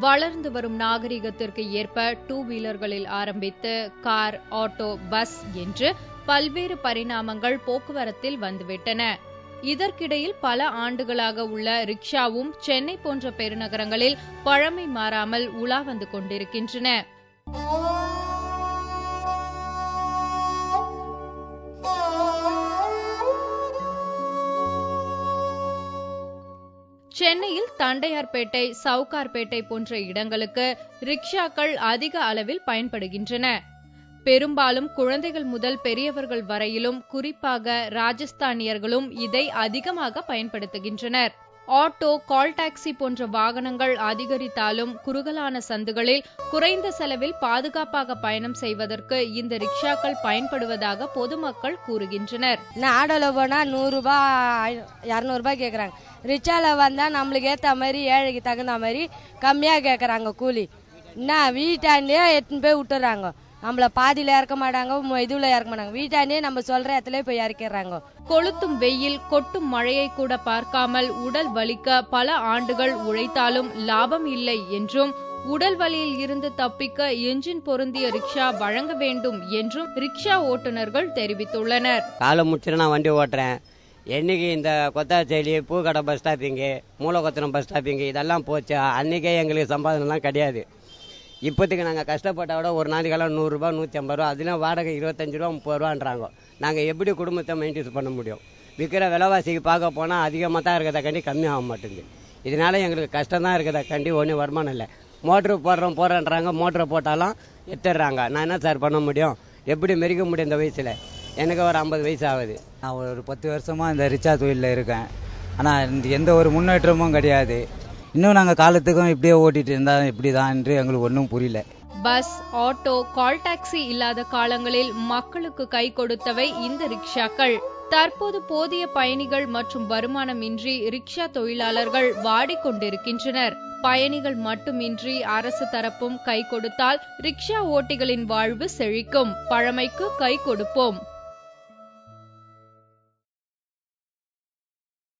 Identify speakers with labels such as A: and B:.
A: வளர்ந்து வரும் நாகரிகத்திற்கு ஏற்ப 2 வீலர்களில் ஆரம்பித்து கார், ஆட்டோ, பஸ் என்று பல்வேறு பரிணாமங்கள் போக்குவரத்தில் வந்துவிட்டன. இதற்கிடையில் பல ஆண்டுகளாக உள்ள ரிக்ஷாவும் சென்னை போன்ற பெருநகரங்களில் பழமை மாறாமல் உலா வந்து கொண்டிருக்கின்றன. சென்னையில் தண்டையார்பேட்டை, சவுகார்பேட்டை போன்ற இடங்களுக்கு ரிக்ஷாக்கள் அதிக அளவில் பயன்படுகின்றன. பெரும்பாலும் குழந்தைகள் முதல் பெரியவர்கள் வரையிலும், குறிப்பாக ராஜஸ்தானியர்களும் இதை அதிகமாக பயன்படுத்துகின்றனர். ஆட்டோ, கால் டாக்ஸி போன்ற வாகனங்கள் அதிகரித்தாலும் குறுகலான சந்துகளில் குறைந்த செலவில் பாதுகாப்பாக பயணம் செய்வதற்கு இந்த ரிக்ஷாக்கள் பயன்படுவதாக பொதுமக்கள் கூறுகின்றனர்.
B: ஆட்டோல போனா 100 ரூபாய் 200 ரூபாய் கேக்குறாங்க. ரிக்ஷால வந்தா நம்மளுக்கு ஏத்த மாதிரி, ஏழைக்கு தகுந்த மாதிரி கம்மியா கேக்குறாங்க கூலி. என்ன வீட்டாண்டே எடுத்துன்னு போய் விட்டுறாங்க. நம்மள பாதியில இறக்க மாட்டாங்க, இதுல இறக்க மாட்டாங்க. வீட்டாண்டே நம்ம சொல்ற இடத்துல போய் இறக்கிறாங்க.
A: கொளுத்தும் வெயில், கொட்டும் மழையை கூட பார்க்காமல் உடல் வலிக்க பல ஆண்டுகள் உழைத்தாலும் லாபம் இல்லை என்றும், உடல் வலியில் இருந்து தப்பிக்க என்ஜின் பொருந்திய ரிக்ஷா வழங்க வேண்டும் என்றும் ரிக்ஷா ஓட்டுநர்கள் தெரிவித்துள்ளனர்.
C: காலை முடிச்சுட்டு நான் வண்டி ஓட்டுறேன். என்னைக்கு இந்த கொத்தாச்சேரி, பூக்கடை பஸ் ஸ்டாப்பிங்கு, மூலக்கொத்தனம் பஸ் ஸ்டாப்பிங்கு இதெல்லாம் போச்சு. அன்னைக்கே எங்களுக்கு சம்பாதனைலாம் கிடையாது. இப்போதைக்கு நாங்கள் கஷ்டப்பட்டால் விட ஒரு நாளைக்கெல்லாம் 100 ரூபா, 150 ரூபா, அதுலாம் வாடகை 25 ரூபா, 30 ரூபான்றாங்க. நாங்கள் எப்படி குடும்பத்தை மெயின்டைன் பண்ண முடியும்? விற்கிற விலைவாசிக்கு பார்க்க போனால் அதிகமாக தான் இருக்கிறதாக்காண்டி கம்மியாக மாட்டேங்குது. இதனால எங்களுக்கு கஷ்டம் தான் இருக்கிறதாக்காண்டி ஒன்றும் வருமானம் இல்லை. மோட்ரு போடுறேன்றாங்க, மோட்டரை போட்டாலும் எடுத்துடுறாங்க. நான் என்ன சார் பண்ண முடியும்? எப்படி மெரிக்க முடியும் இந்த வயசில்? எனக்கு ஒரு 50 வயசு ஆகுது.
D: நான் ஒரு 10 வருஷமாக இந்த ரிக்ஷா தொழிலில் இருக்கேன். ஆனால் எந்த ஒரு முன்னேற்றமும் கிடையாது. இன்னும் நாங்கள் காலத்துக்கும் இப்படியே ஓட்டிட்டு இருந்தா இப்படிதான் என்று எங்களுக்கு ஒன்றும் புரியல.
A: பஸ், ஆட்டோ, கால் டாக்ஸி இல்லாத காலங்களில் மக்களுக்கு கை கொடுத்தவை இந்த ரிக்ஷாக்கள். தற்போது போதிய பயணிகள் மற்றும் வருமானம் இன்றி ரிக்ஷா தொழிலாளர்கள் வாடிக்கொண்டிருக்கின்றனர். பயணிகள் மட்டுமின்றி அரசு தரப்பும் கை கொடுத்தால் ரிக்ஷா ஓட்டிகளின் வாழ்வு செழிக்கும். பழமைக்கு கை கொடுப்போம்.